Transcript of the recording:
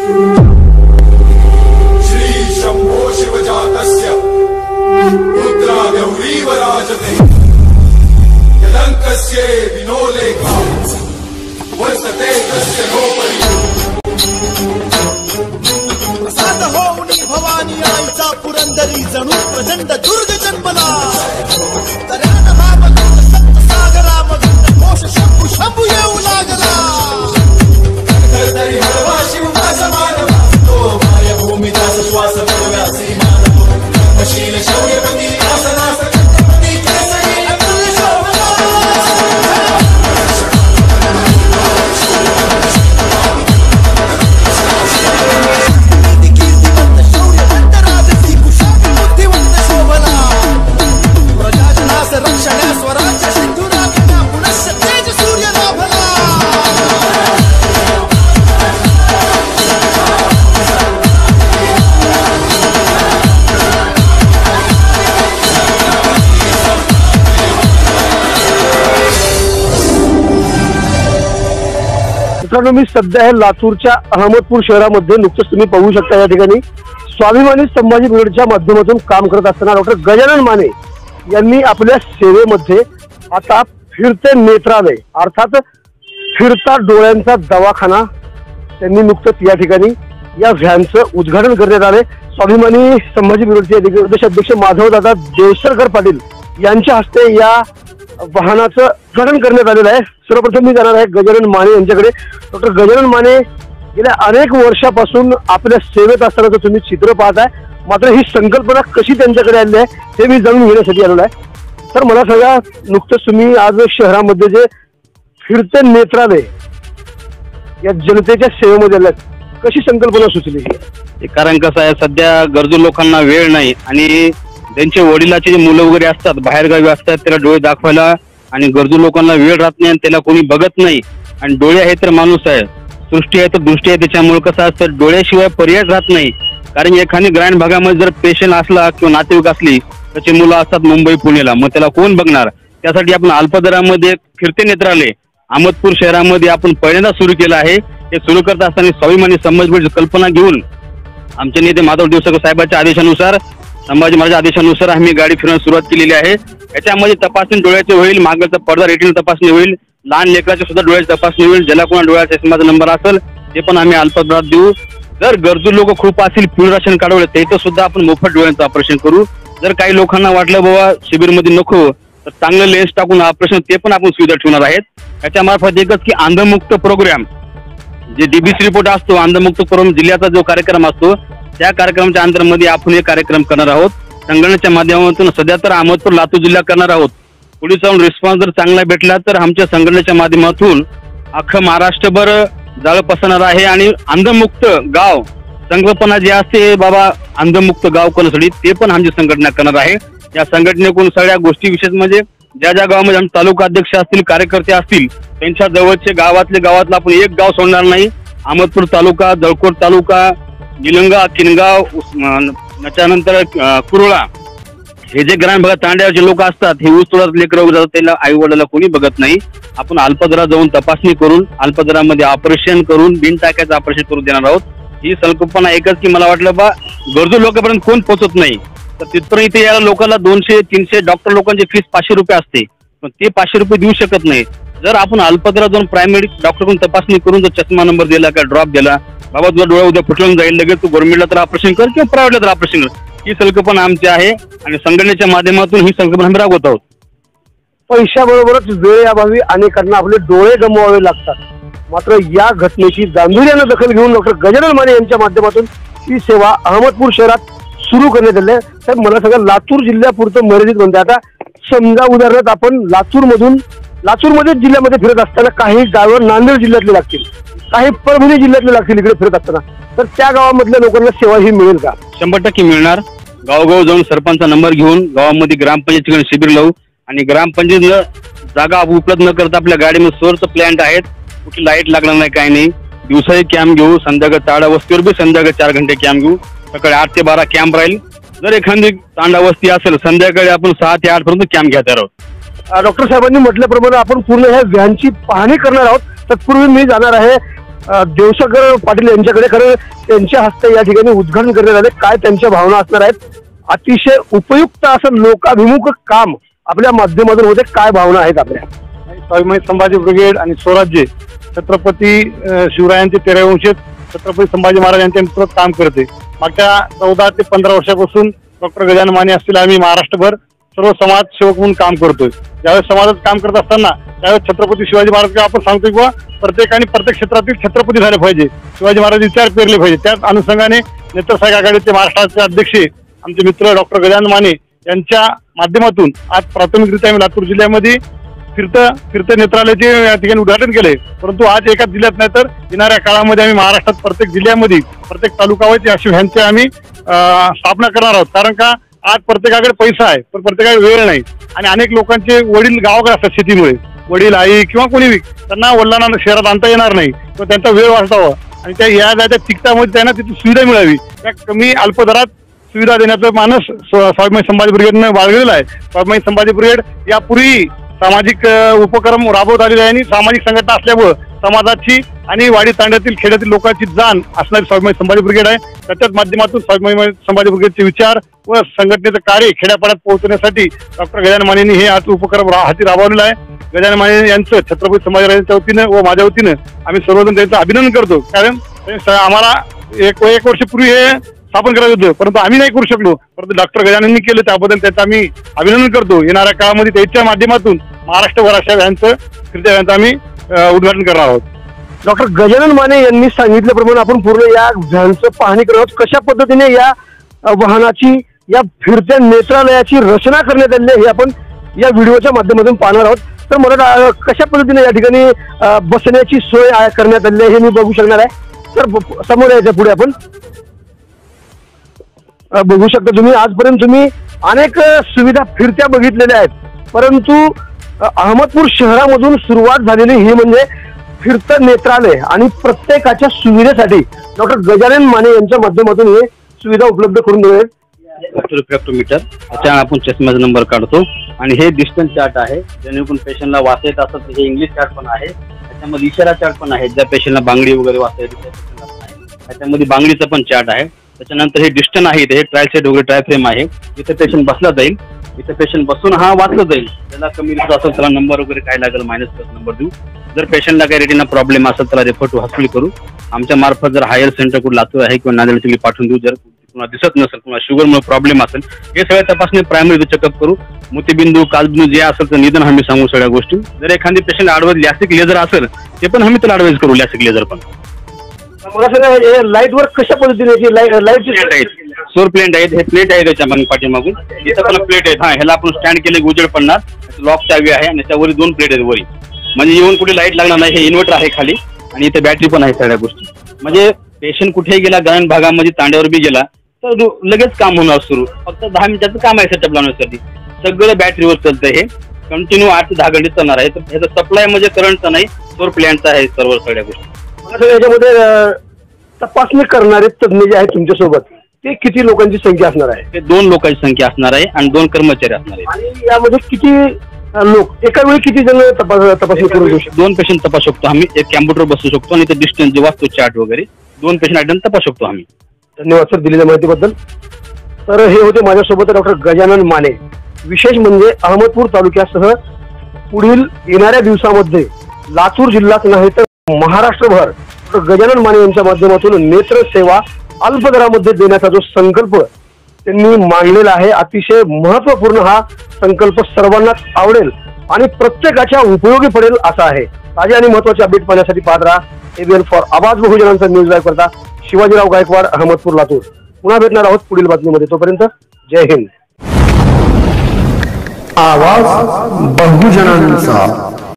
श्री शंभो शिवजातस्य रुद्रा गौरीव राजते यलंकस्य विनोलेखा वर्तते तस्य नोपरि प्रसाद होऊनी भवानी आईचा पुरंदरी जणू प्रचंड दुर्ग जन्मला तऱ्यान भावगुण सप्त सागरामधून घोष शंभू शंभू येऊ लागला तरी हरवा शिवा समान वाचतो माया भूमीचा श्वास व्यासी मानव मशील शौर्यपती आसनास छत्रपती केसरी अतुल्य शोभना मित्रांनो, मी सध्या आहे लातूरच्या अहमदपूर शहरामध्ये. नुकतंच तुम्ही पाहू शकता या ठिकाणी स्वाभिमानी संभाजी ब्रिगेडच्या माध्यमातून काम करत असताना डॉक्टर गजानन माने यांनी आपल्या सेवेमध्ये आता फिरते नेत्रालय अर्थात फिरता डोळ्यांचा दवाखाना त्यांनी नुकतंच या ठिकाणी या व्हॅनचं उद्घाटन करण्यात आले. स्वाभिमानी संभाजी ब्रिगेडचे प्रदेशाध्यक्ष माधवदादा देवसरकर पाटील यांच्या हस्ते या वाहनाचं उद्घाटन करण्यात आलेलं आहे. सर्वप्रथम मी जाणार आहे गजानन माने यांच्याकडे. डॉक्टर गजानन माने गेल्या अनेक वर्षापासून आपल्या सेवेत असतानाचं तुम्ही चित्र पाहताय, मात्र ही संकल्पना कशी त्यांच्याकडे आली आहे हे मी जाणून घेण्यासाठी आलेलो आहे. तर मला सांगा, नुकतंच तुम्ही आज शहरामध्ये जे फिरते नेत्रालय या जनतेच्या सेवेमध्ये आल्यात, कशी संकल्पना सुचली? कारण कसं आहे, सध्या गरजू लोकांना वेळ नाही आणि त्यांचे वडिलाचे जे मुलं वगैरे असतात बाहेरगावी असतात, त्याला डोळे दाखवायला आणि गरजू लोकांना वेळ राहत नाही आणि त्याला कोणी बघत नाही. आणि डोळे आहे तर माणूस आहे, सृष्टी आहे तर दृष्टी आहे. त्याच्यामुळे कसं असतं, डोळ्याशिवाय पर्याय राहत नाही. कारण एखादी ग्रामीण भागामध्ये जर पेशंट असला किंवा नातेवाईक असली, त्याची मुलं असतात मुंबई पुण्याला, मग त्याला कोण बघणार? त्यासाठी आपण अल्पदरामध्ये फिरते नेत्रालय अहमदपूर शहरामध्ये आपण पहिल्यांदा सुरू केलं आहे. हे सुरू करत असताना स्वाभिमानी संभाजी ब्रिगेडची कल्पना घेऊन आमचे नेते माधव देवसरकर साहेबांच्या आदेशानुसार, संभाजी महाराज आदेशानुसार आम्ही गाडी फिरवण्यास सुरुवात केलेली आहे. याच्यामध्ये तपासणी डोळ्याची होईल, मागचा पडदा रेटिना तपासणी होईल, लहान लेकराची सुद्धा डोळ्याची तपासणी होईल. ज्याला कोणा डोळ्याचा चष्माचा नंबर असेल ते पण आम्ही अल्पदरात देऊ. जर गरजू लोक खूप असतील, पिवळं राशन काढवलं त्याचं सुद्धा आपण मोफत डोळ्यांचं ऑपरेशन करू. जर काही लोकांना वाटलं बाबा शिबिरमध्ये नको, तर चांगलं लेन्स टाकून ऑपरेशन ते पण आपण सुविधा ठेवणार आहेत. याच्या मार्फत एकच की अंधमुक्त प्रोग्राम, जे डीबीसी रिपोर्ट असतो अंधमुक्त प्रोग्राम जिल्ह्याचा जो कार्यक्रम असतो, त्या कार्यक्रमाच्या अंतर्मध्ये आपण हे कार्यक्रम करणार आहोत. संघटनेच्या माध्यमातून सध्या तर अहमदपूर लातूर जिल्हा करणार आहोत. पुढे जाऊन रिस्पॉन्स जर चांगला भेटला तर आमच्या संघटनेच्या माध्यमातून अख्खं महाराष्ट्रभर जाळं पसरणार आहे. आणि अंधमुक्त गाव संकल्पना जी असते बाबा अंधमुक्त गाव करण्यासाठी, ते पण आमची संघटना करणार आहे. या संघटनेकडून सगळ्या गोष्टी विशेष म्हणजे ज्या ज्या गावामध्ये आमचे तालुका अध्यक्ष असतील, कार्यकर्ते असतील, त्यांच्या जवळचे गावातलं आपण एक गाव सोडणार नाही. अहमदपूर तालुका, जळकोट तालुका, निलंगा, किनगाव, त्याच्यानंतर कुरोळा, हे जे ग्रामीण भागात तांड्याचे लोक असतात, हे ऊस तोडत लेकरं वगैरे त्याला आई वडिलांना कोणी बघत नाही. आपण अल्पदरात जाऊन तपासणी करून अल्पदरामध्ये ऑपरेशन करून बिन टाक्याचं ऑपरेशन करून देणार आहोत. ही संकल्पना एकच की मला वाटलं बा गरजू लोकांपर्यंत कोण पोहोचत नाही, तर तिथपर्यंत इथे याला लोकांना 200-300 डॉक्टर लोकांची फीस 500 रुपये असते, पण ते 500 रुपये देऊ शकत नाही. जर आपण अल्पदरात जाऊन प्रायमरी डॉक्टरकडून तपासणी करून जर चष्मा नंबर दिला का ड्रॉप दिला, बाबा तुझा डोळा उद्या फुटून जाईल, लगेच तू गव्हर्नमेंटला तर ऑपरेशन कर किंवा प्रायव्हेटला तर ऑपरेशन कर. ही संकल्पना आमची आहे आणि संघटनेच्या माध्यमातून ही संकल्पना आम्ही राबवत आहोत. पैशाबरोबरच वेळेअभावी अनेकांना आपले डोळे गमवावे लागतात, मात्र या घटनेची गांभीर्यानं दखल घेऊन डॉक्टर गजानन माने यांच्या माध्यमातून ही सेवा अहमदपूर शहरात सुरू करण्यात आली आहे. तर मला सगळं लातूर जिल्ह्यापुरतं मर्यादित म्हणते. आता समजा उदाहरणार्थ आपण लातूरमध्ये जिल्ह्यामध्ये फिरत असताना काही गावं नांदेड जिल्ह्यातले लागतील, काही परभणी जिल्ह्यातले लागतील इकडे फिरत असताना, तर त्या गावामधल्या लोकांना सेवा ही मिळेल का? 100% मिळणार. गावगाव जाऊन सरपंचचा नंबर घेऊन गावामध्ये ग्रामपंचायतीकडे शिबिर लावू आणि ग्रामपंचायत जागा उपलब्ध न करता आपल्या गाडीमध्ये सोर्स प्लांट आहेत, कुठली लाईट लागणार नाही, काही नाही. दिवसाही कॅम्प घेऊ, संध्याकाळी ताडा वस्तीवर बी संध्याकाळी 4 घंटे कॅम्प घेऊ, सकाळी 8 ते 12 कॅम्प राहील. जर एखादी तांडा वस्ती असेल संध्याकाळी आपण 6 ते 8 पर्यंत कॅम्प घेणार आहोत. डॉक्टर साहेबांनी म्हटल्याप्रमाणे आपण पूर्ण ह्या व्हॅनची पाहणी करणार आहोत. तत्पूर्वी मी जाणार आहे देवसागर पाटील यांच्याकडे, कारण त्यांच्या हस्ते या ठिकाणी उद्घाटन करण्यात आले. काय त्यांच्या भावना असणार आहेत? अतिशय उपयुक्त असं लोकाभिमुख काम आपल्या माध्यमातून होते. काय भावना आहेत आपल्या? स्वाभिमानी संभाजी ब्रिगेड आणि स्वराज्य छत्रपती शिवरायांचे 13वे वंशज छत्रपती संभाजी महाराज यांच्या नेतृत्वात काम करते. मागच्या 14 ते 15 वर्षापासून डॉक्टर गजानन माने असतील आम्ही महाराष्ट्रभर सर्व समाजसेवक म्हणून काम करतोय. ज्यावेळेस समाजात काम करत असताना त्यावेळेस छत्रपती शिवाजी महाराज आपण सांगतोय किंवा प्रत्येकाने प्रत्येक क्षेत्रातील छत्रपती झाले पाहिजे, शिवाजी महाराज विचार पेरले पाहिजे. त्याच अनुषंगाने नेत्रसाग आघाडीचे महाराष्ट्राचे अध्यक्ष आमचे मित्र डॉक्टर गजानन माने यांच्या माध्यमातून आज प्राथमिकरित्या आम्ही लातूर जिल्ह्यामध्ये फिरतं नेत्रालयाचे या ठिकाणी उद्घाटन केले. परंतु आज एकाच जिल्ह्यात नाही तर येणाऱ्या काळामध्ये आम्ही महाराष्ट्रात प्रत्येक जिल्ह्यामध्ये प्रत्येक तालुकावरती अशी व्हॅनची आम्ही स्थापना करणार आहोत. कारण का आज प्रत्येकाकडे पैसा आहे पण प्रत्येकाकडे वेळ नाही आणि अनेक लोकांचे वडील गावाकडे असतात शेतीमुळे, वडील आई किंवा कोणी त्यांना वडिलांना शहरात आणता येणार नाही तर त्यांचा वेळ वाचतावा आणि त्या या जायच्या तिकटामध्ये त्यांना तिथे सुविधा मिळावी, त्या कमी अल्पदरात सुविधा देण्याचा मानस स्वाभिमानी संभाजी ब्रिगेडनं बाळगलेला आहे. स्वाभिमानी संभाजी ब्रिगेड यापूर्वी सामाजिक उपक्रम राबवत आलेले आहे आणि सामाजिक संघटना असल्यामुळे समाजाची आणि वाडी तांड्यातील खेड्यातील लोकांची जाण असणारी स्वाभिमानी संभाजी ब्रिगेड आहे. त्याच्याच माध्यमातून स्वाभिमानी संभाजी ब्रिगेडचे विचार व संघटनेचं कार्य खेड्यापाड्यात पोहोचण्यासाठी डॉक्टर गजानन मानेंनी हे आज उपक्रम हाती राबवलेला आहे. गजानन माने यांचं छत्रपती संभाजीराजांच्या वतीनं व माझ्या वतीनं आम्ही सर्वजण त्यांचं अभिनंदन करतो. कारण आम्हाला एक वर्षपूर्वी हे स्थापन करायचं होतं परंतु आम्ही नाही करू शकलो, परंतु डॉक्टर गजानननी केलं त्याबद्दल त्याचं आम्ही अभिनंदन करतो. येणाऱ्या काळामध्ये त्याच्या माध्यमातून महाराष्ट्रभर अशा व्हॅनचं फिरत्या व्हॅनचं आम्ही उद्घाटन करणार आहोत. डॉक्टर गजानन माने यांनी सांगितल्याप्रमाणे आपण पूर्ण या व्हॅनचं पाहणी करत आहोत. कशा पद्धतीने या वाहनाची, या फिरत्या नेत्रालयाची रचना करण्यात आली आहे हे आपण या व्हिडिओच्या माध्यमातून पाहणार आहोत. तर मला कशा पद्धतीने या ठिकाणी बसण्याची सोय करण्यात आली आहे हे मी बघू शकणार आहे. तर समोर यायच्या पुढे आपण बघू शकता तुम्ही आजपर्यंत तुम्ही अनेक सुविधा फिरत्या बघितलेल्या आहेत, परंतु अहमदपूर शहरामधून सुरुवात झालेली ही म्हणजे फिरतं नेत्रालय आणि प्रत्येकाच्या सुविधेसाठी डॉक्टर गजानन माने यांच्या माध्यमातून हे सुविधा उपलब्ध करून देणार. रिफ्रॅक्टोमीटर त्याच्या आपण चष्म्याचा नंबर काढतो आणि हे डिस्टन्स चार्ट आहे जेणेकरून पेशंटला वाचता येत असत. हे इंग्लिश चार्ट पण आहे, त्याच्यामध्ये इशारा चार्ट पण आहे, ज्या पेशंटला बांगडी वगैरे वाचता येते त्याच्यामध्ये बांगडीचा पण चार्ट आहे. त्याच्यानंतर हे डिस्टन्स आहे, हे ट्रायल सेट वगैरे ट्राय फ्रेम आहे, इथे पेशंट बसला जाईल, इथे पेशंट बसून हा वाचला जाईल. त्याला कमी रिस्क असेल त्याला नंबर वगैरे काय लागेल -+ नंबर देऊ. जर पेशंटला काही रेटिना प्रॉब्लेम असेल त्याला रेफर टू हॉस्पिटल करू. आमच्या मार्फत जर हायर सेंटर कुठे लातूर आहे किंवा नांदेड पाठवून देऊ. जर कुणा दिसत नसेल, कुणा शुगरमुळे प्रॉब्लेम असेल, हे सगळ्या तपासणी प्रायमरी चेकअप करू. मोतीबिंदू कालबिंदू जे असेल तर निदान आम्ही सांगू सगळ्या गोष्टी. जर एखादी पेशंट ॲडवाइज लॅसिक लेझर असेल ते पण आम्ही त्याला ॲडवाइज करू, लॅसिक लेझर पण. लाईट वर्क कशा पद्धतीने लाईट सोर प्लेट आहेत, हे प्लेट आहे त्याच्या पाठीमागून इथं पण प्लेट आहेत. हा ह्याला आपण स्टँड केले उजेड पडणार, लॉक चावी आहे आणि त्यावर 2 प्लेट आहेत वरी, म्हणजे येऊन कुठे लाईट लागणार नाही. हे इन्व्हर्टर आहे खाली आणि इथे बॅटरी पण आहे. सगळ्या गोष्टी म्हणजे पेशंट कुठेही गेला ग्रामीण भागामध्ये तांड्यावर बी गेला तर लगेच काम होणार सुरू. फक्त 10 मिनिटाचं काम आहे सेटअप लावण्यासाठी. सगळं बॅटरीवर चालतं, हे कंटिन्यू 8 ते 10 घंटे चालणार आहे. तर ह्याचा सप्लाय म्हणजे करंटचा नाही, सोर प्लॅनचा आहे सर्व सगळ्या गोष्टी. याच्यामध्ये तपासणी करणारे तज्ञ जे आहेत तुमच्यासोबत ते किती लोकांची संख्या असणार आहे? ते 2 लोकांची संख्या असणार आहे आणि 2 कर्मचारी असणार आहेत. आणि यामध्ये किती लोक एका वेळी किती जण तपासणी करू शकतो? 2 पेशंट तपासू शकतो आम्ही, एक कॅम्प्युटर बसू शकतो आणि ते डिस्टन्स जे वाचतो चार्ट वगैरे 2 पेशंट आयटम तपासू शकतो आम्ही. धन्यवाद सर दिलेल्या माहितीबद्दल. तर हे होते माझ्यासोबत डॉक्टर गजानन माने. विशेष म्हणजे अहमदपूर तालुक्यासह पुढील येणाऱ्या दिवसामध्ये लातूर जिल्ह्यात नाही तर महाराष्ट्रभर गजानन माने यांच्या माध्यमातून नेत्र सेवा अल्पदरामध्ये देण्याचा जो संकल्प त्यांनी मांडलेला आहे, अतिशय महत्वपूर्ण हा संकल्प सर्वांनाच आवडेल आणि प्रत्येकाच्या उपयोगी पडेल असा आहे. ताजे आणि महत्वाचे अपडेट पाहण्यासाठी पाहत राहा ABN फॉर आवाज बहुजनांचा न्यूज लाईव्ह करता शिवाजीराव गायकवाड, अहमदपूर, लातूर. पुन्हा भेटणार आहोत पुढील बातमीमध्ये. तोपर्यंत जय हिंद. आवाज बहुजनांचा.